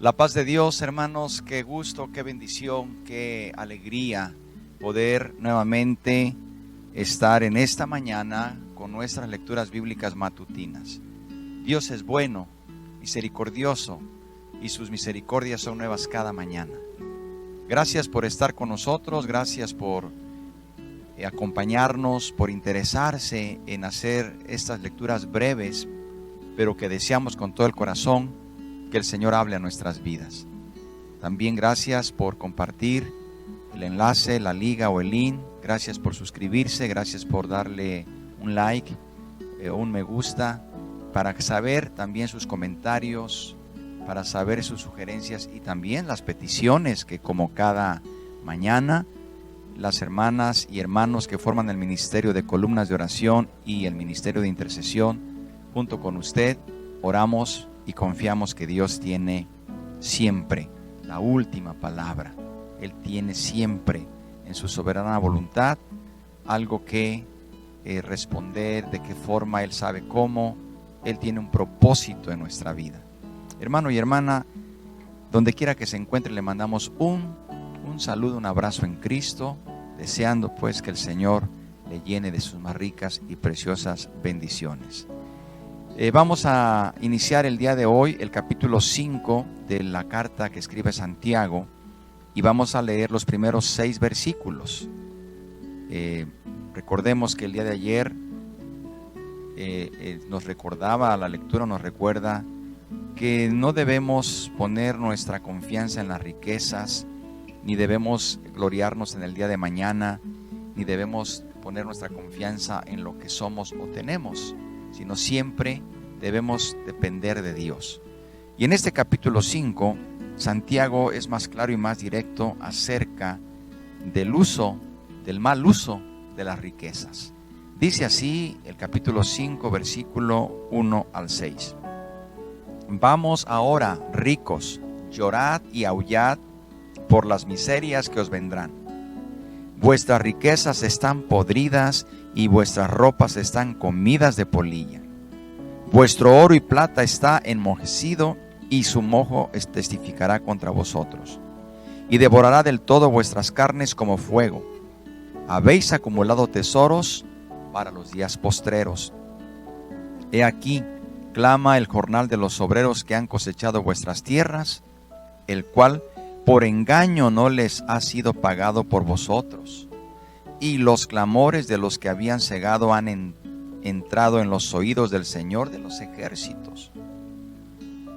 La paz de Dios, hermanos, qué gusto, qué bendición, qué alegría poder nuevamente estar en esta mañana con nuestras lecturas bíblicas matutinas. Dios es bueno, misericordioso, y sus misericordias son nuevas cada mañana. Gracias por estar con nosotros, gracias por acompañarnos, por interesarse en hacer estas lecturas breves, pero que deseamos con todo el corazón que el Señor hable a nuestras vidas. También gracias por compartir el enlace, la liga o el link. Gracias por suscribirse, gracias por darle un like o un me gusta, para saber también sus comentarios, para saber sus sugerencias y también las peticiones que, como cada mañana, las hermanas y hermanos que forman el ministerio de columnas de oración y el ministerio de intercesión, junto con usted, oramos y confiamos que Dios tiene siempre la última palabra. Él tiene siempre en su soberana voluntad algo que responder, de qué forma, Él sabe cómo. Él tiene un propósito en nuestra vida. Hermano y hermana, donde quiera que se encuentre, le mandamos un saludo, un abrazo en Cristo, deseando pues que el Señor le llene de sus más ricas y preciosas bendiciones. Vamos a iniciar el día de hoy el capítulo 5 de la carta que escribe Santiago y vamos a leer los primeros 6 versículos. Recordemos que el día de ayer nos recordaba, la lectura nos recuerda que no debemos poner nuestra confianza en las riquezas, ni debemos gloriarnos en el día de mañana, ni debemos poner nuestra confianza en lo que somos o tenemos, sino siempre debemos depender de Dios. Y en este capítulo 5, Santiago es más claro y más directo acerca del mal uso de las riquezas. Dice así el capítulo 5, versículo 1 al 6. Vamos ahora, ricos, llorad y aullad por las miserias que os vendrán. Vuestras riquezas están podridas y vuestras ropas están comidas de polilla. Vuestro oro y plata está enmojecido y su mojo testificará contra vosotros. Y devorará del todo vuestras carnes como fuego. Habéis acumulado tesoros para los días postreros. He aquí, clama el jornal de los obreros que han cosechado vuestras tierras, el cual por engaño no les ha sido pagado por vosotros. Y los clamores de los que habían cegado han entrado en los oídos del Señor de los ejércitos.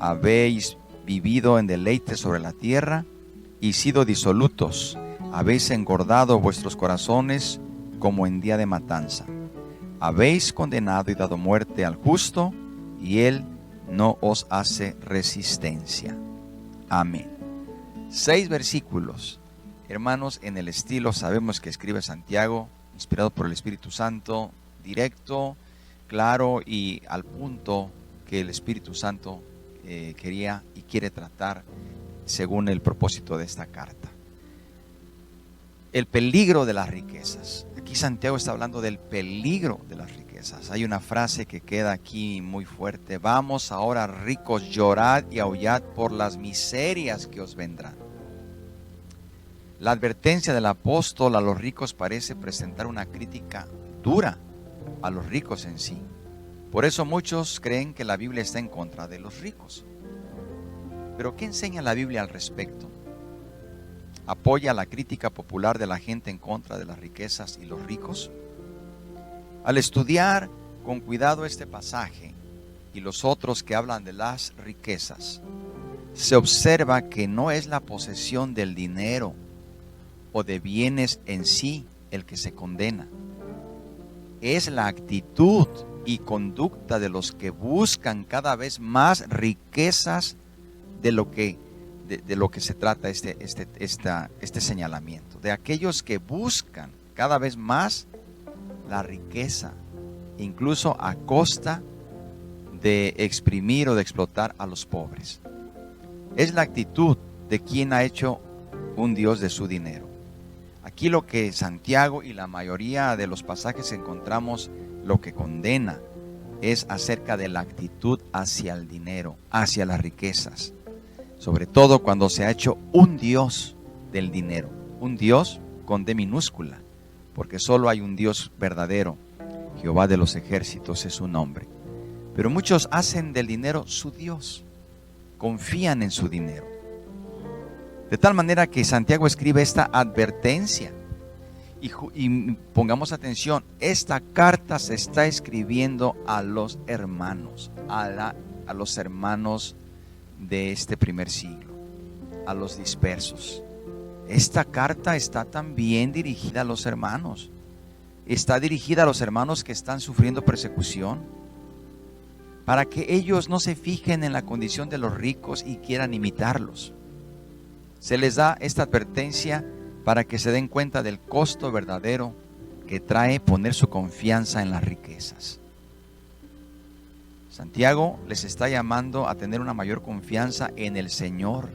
Habéis vivido en deleite sobre la tierra y sido disolutos. Habéis engordado vuestros corazones como en día de matanza. Habéis condenado y dado muerte al justo, y él no os hace resistencia. Amén. 6 versículos, hermanos, en el estilo sabemos que escribe Santiago, inspirado por el Espíritu Santo, directo, claro y al punto que el Espíritu Santo quería y quiere tratar según el propósito de esta carta. El peligro de las riquezas. Aquí Santiago está hablando del peligro de las riquezas. Hay una frase que queda aquí muy fuerte: vamos ahora, ricos, llorad y aullad por las miserias que os vendrán. La advertencia del apóstol a los ricos parece presentar una crítica dura a los ricos en sí. Por eso muchos creen que la Biblia está en contra de los ricos. Pero ¿qué enseña la Biblia al respecto? ¿Apoya la crítica popular de la gente en contra de las riquezas y los ricos? Al estudiar con cuidado este pasaje y los otros que hablan de las riquezas, se observa que no es la posesión del dinero o de bienes en sí el que se condena. Es la actitud y conducta de los que buscan cada vez más riquezas de lo que se trata este señalamiento, de aquellos que buscan cada vez más la riqueza, incluso a costa de exprimir o de explotar a los pobres. Es la actitud de quien ha hecho un Dios de su dinero. Aquí lo que Santiago y la mayoría de los pasajes encontramos, lo que condena es acerca de la actitud hacia el dinero, hacia las riquezas. sobre todo cuando se ha hecho un Dios del dinero, un Dios con D minúscula, porque solo hay un Dios verdadero, Jehová de los ejércitos es su nombre. Pero muchos hacen del dinero su Dios, confían en su dinero. De tal manera que Santiago escribe esta advertencia. Y pongamos atención, esta carta se está escribiendo a los hermanos, a los hermanos de este primer siglo, a los dispersos. Esta carta está también dirigida a los hermanos. Está dirigida a los hermanos que están sufriendo persecución, para que ellos no se fijen en la condición de los ricos y quieran imitarlos. Se les da esta advertencia para que se den cuenta del costo verdadero que trae poner su confianza en las riquezas. Santiago les está llamando a tener una mayor confianza en el Señor.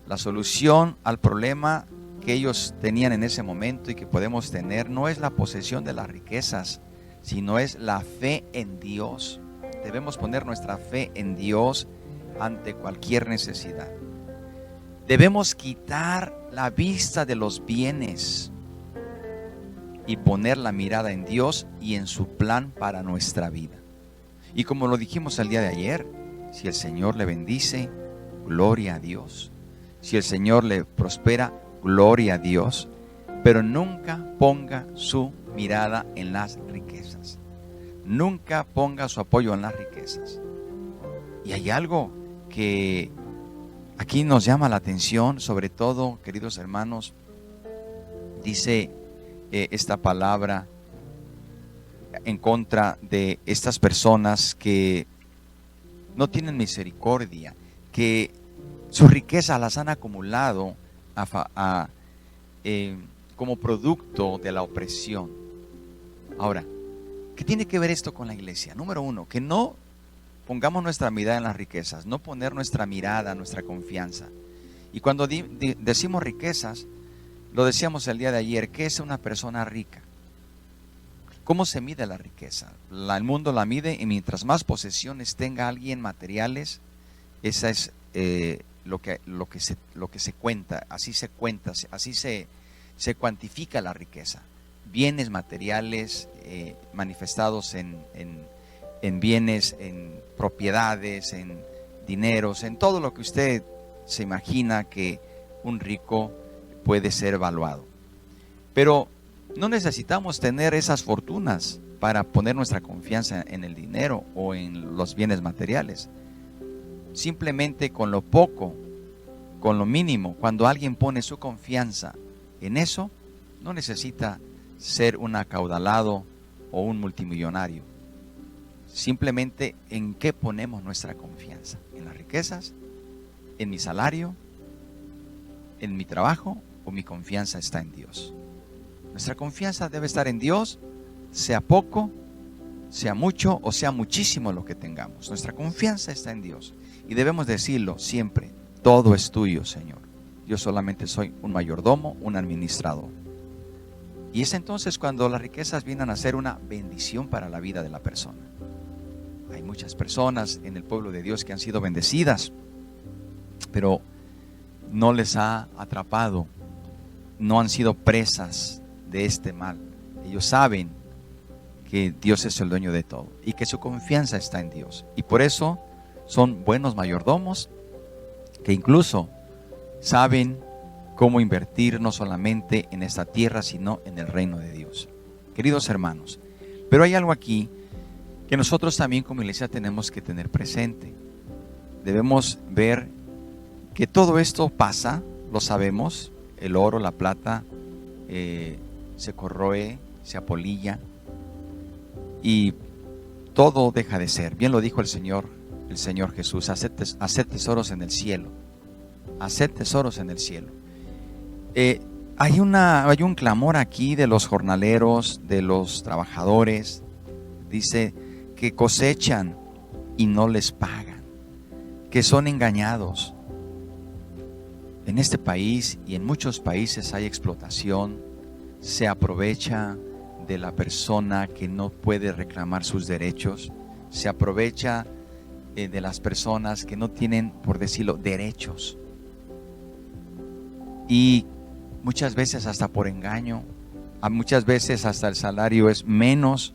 La solución al problema que ellos tenían en ese momento y que podemos tener no es la posesión de las riquezas, sino es la fe en Dios. Debemos poner nuestra fe en Dios ante cualquier necesidad. Debemos quitar la vista de los bienes y poner la mirada en Dios y en su plan para nuestra vida. Y como lo dijimos el día de ayer, si el Señor le bendice, gloria a Dios. Si el Señor le prospera, gloria a Dios. Pero nunca ponga su mirada en las riquezas. Nunca ponga su apoyo en las riquezas. Y hay algo que aquí nos llama la atención, sobre todo, queridos hermanos, dice esta palabra en contra de estas personas que no tienen misericordia, que su riqueza las han acumulado como producto de la opresión. Ahora, ¿qué tiene que ver esto con la iglesia? Número uno, que no pongamos nuestra mirada en las riquezas, no poner nuestra mirada, nuestra confianza. Y cuando decimos riquezas, lo decíamos el día de ayer, ¿qué es una persona rica? ¿Cómo se mide la riqueza? El mundo la mide y mientras más posesiones tenga alguien materiales, esa es lo que se cuenta, así se cuantifica la riqueza. Bienes materiales manifestados en bienes, en propiedades, en dineros, en todo lo que usted se imagina que un rico puede ser evaluado. Pero no necesitamos tener esas fortunas para poner nuestra confianza en el dinero o en los bienes materiales. Simplemente con lo poco, con lo mínimo, cuando alguien pone su confianza en eso, no necesita ser un acaudalado o un multimillonario. Simplemente en qué ponemos nuestra confianza, en las riquezas, en mi salario, en mi trabajo, o mi confianza está en Dios. Nuestra confianza debe estar en Dios, sea poco, sea mucho o sea muchísimo lo que tengamos. Nuestra confianza está en Dios y debemos decirlo siempre: todo es tuyo, Señor. Yo solamente soy un mayordomo, un administrador. Y es entonces cuando las riquezas vienen a ser una bendición para la vida de la persona. Hay muchas personas en el pueblo de Dios que han sido bendecidas, pero no les ha atrapado, no han sido presas de este mal. Ellos saben que Dios es el dueño de todo y que su confianza está en Dios. Y por eso son buenos mayordomos que incluso saben cómo invertir no solamente en esta tierra, sino en el reino de Dios. Queridos hermanos, pero hay algo aquí que nosotros también como iglesia tenemos que tener presente. Debemos ver que todo esto pasa, lo sabemos, el oro, la plata, se corroe, se apolilla y todo deja de ser. Bien lo dijo el Señor Jesús: haced tesoros en el cielo, haced tesoros en el cielo. Hay un clamor aquí de los jornaleros, de los trabajadores. Dice que cosechan y no les pagan, que son engañados. En este país y en muchos países hay explotación. Se aprovecha de la persona que no puede reclamar sus derechos. Se aprovecha de las personas que no tienen, por decirlo, derechos. Y muchas veces hasta por engaño, muchas veces hasta el salario es menos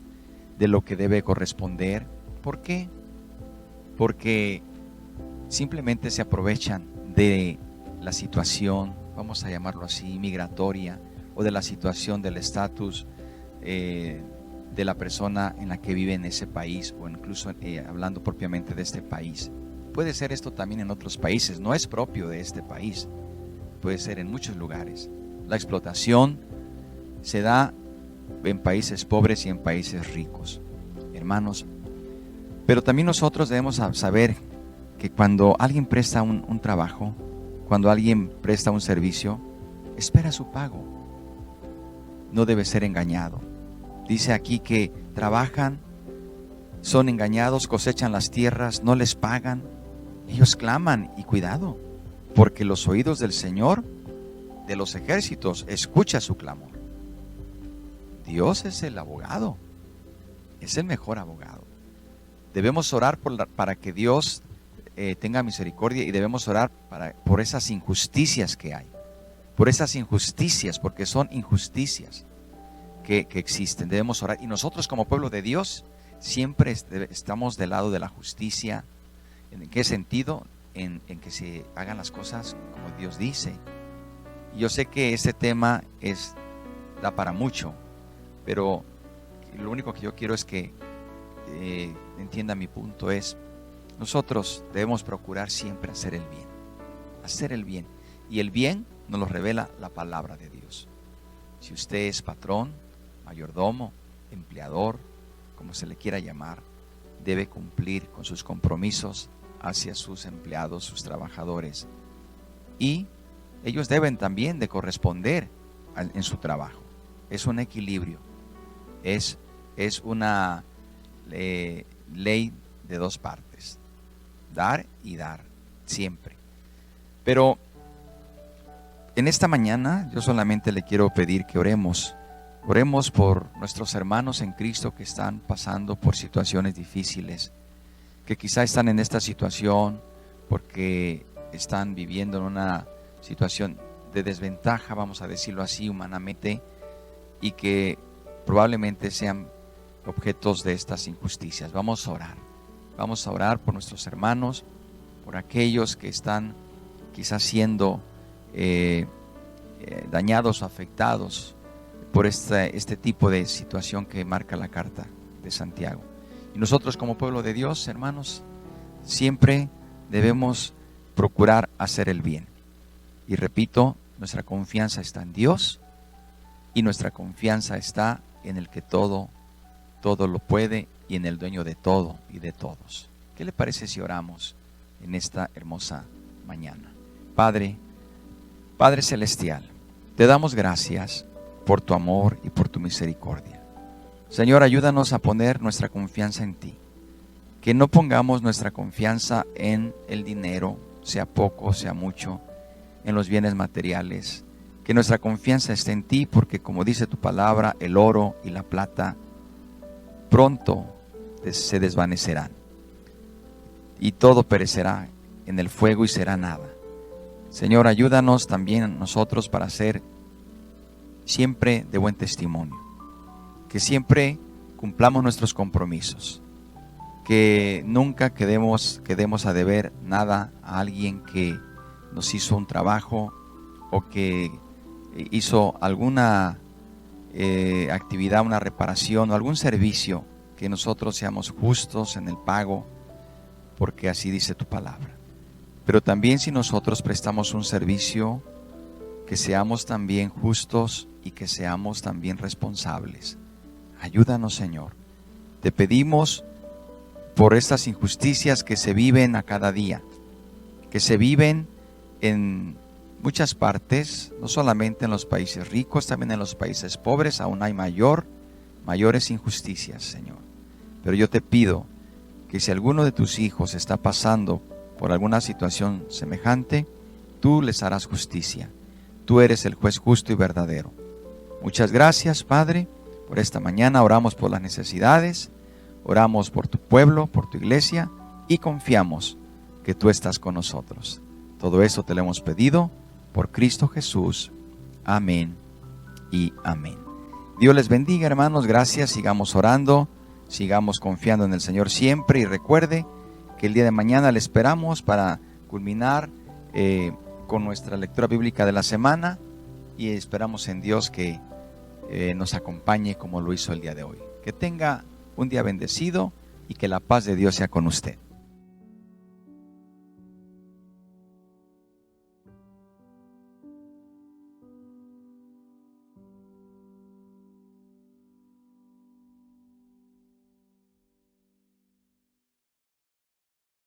de lo que debe corresponder. ¿Por qué? Porque simplemente se aprovechan de la situación, vamos a llamarlo así, migratoria, o de la situación del estatus de la persona en la que vive en ese país, o incluso hablando propiamente de este país. Puede ser esto también en otros países, no es propio de este país, puede ser en muchos lugares. La explotación se da en países pobres y en países ricos, hermanos. Pero también nosotros debemos saber que cuando alguien presta un trabajo, cuando alguien presta un servicio, espera su pago. No debe ser engañado. Dice aquí que trabajan, son engañados, cosechan las tierras, no les pagan. Ellos claman, y cuidado, porque los oídos del Señor de los ejércitos escucha su clamor. Dios es el abogado, es el mejor abogado. Debemos orar para que Dios tenga misericordia, y debemos orar por esas injusticias que hay. Por esas injusticias, porque son injusticias que existen. Debemos orar. Y nosotros como pueblo de Dios siempre estamos del lado de la justicia. ¿En qué sentido? En que se hagan las cosas como Dios dice. Y yo sé que este tema da para mucho, pero lo único que yo quiero es que entienda mi punto. Nosotros debemos procurar siempre hacer el bien. Hacer el bien. Y el bien nos lo revela la palabra de Dios. Si usted es patrón, mayordomo, empleador, como se le quiera llamar, debe cumplir con sus compromisos hacia sus empleados, sus trabajadores. Y ellos deben también de corresponder en su trabajo. Es un equilibrio. Es una ley de dos partes. Dar y dar, siempre. Pero en esta mañana yo solamente le quiero pedir que oremos. Oremos por nuestros hermanos en Cristo que están pasando por situaciones difíciles, que quizá están en esta situación porque están viviendo en una situación de desventaja, vamos a decirlo así humanamente, y que probablemente sean objetos de estas injusticias. Vamos a orar. Vamos a orar por nuestros hermanos, por aquellos que están quizás siendo dañados o afectados por este tipo de situación que marca la carta de Santiago. Y nosotros como pueblo de Dios, hermanos, siempre debemos procurar hacer el bien. Y repito, nuestra confianza está en Dios, y nuestra confianza está en el que todo lo puede, y en el dueño de todo y de todos. ¿Qué le parece si oramos en esta hermosa mañana? Padre Celestial, te damos gracias por tu amor y por tu misericordia. Señor, ayúdanos a poner nuestra confianza en ti. Que no pongamos nuestra confianza en el dinero, sea poco, sea mucho, en los bienes materiales. Que nuestra confianza esté en ti, porque como dice tu palabra, el oro y la plata pronto se desvanecerán, y todo perecerá en el fuego y será nada. Señor, ayúdanos también a nosotros para ser siempre de buen testimonio, que siempre cumplamos nuestros compromisos, que nunca quedemos a deber nada a alguien que nos hizo un trabajo o que hizo alguna actividad, una reparación o algún servicio, que nosotros seamos justos en el pago, porque así dice tu palabra. Pero también si nosotros prestamos un servicio, que seamos también justos y que seamos también responsables. Ayúdanos, Señor. Te pedimos por estas injusticias que se viven a cada día, que se viven en muchas partes, no solamente en los países ricos, también en los países pobres aún hay mayores injusticias, Señor. Pero yo te pido que si alguno de tus hijos está pasando por alguna situación semejante, tú les harás justicia. Tú eres el juez justo y verdadero. Muchas gracias, Padre, por esta mañana. Oramos por las necesidades, oramos por tu pueblo, por tu iglesia, y confiamos que tú estás con nosotros. Todo eso te lo hemos pedido por Cristo Jesús. Amén y amén. Dios les bendiga, hermanos. Gracias. Sigamos orando, sigamos confiando en el Señor siempre, y recuerde que el día de mañana le esperamos para culminar con nuestra lectura bíblica de la semana, y esperamos en Dios que nos acompañe como lo hizo el día de hoy. Que tenga un día bendecido y que la paz de Dios sea con usted.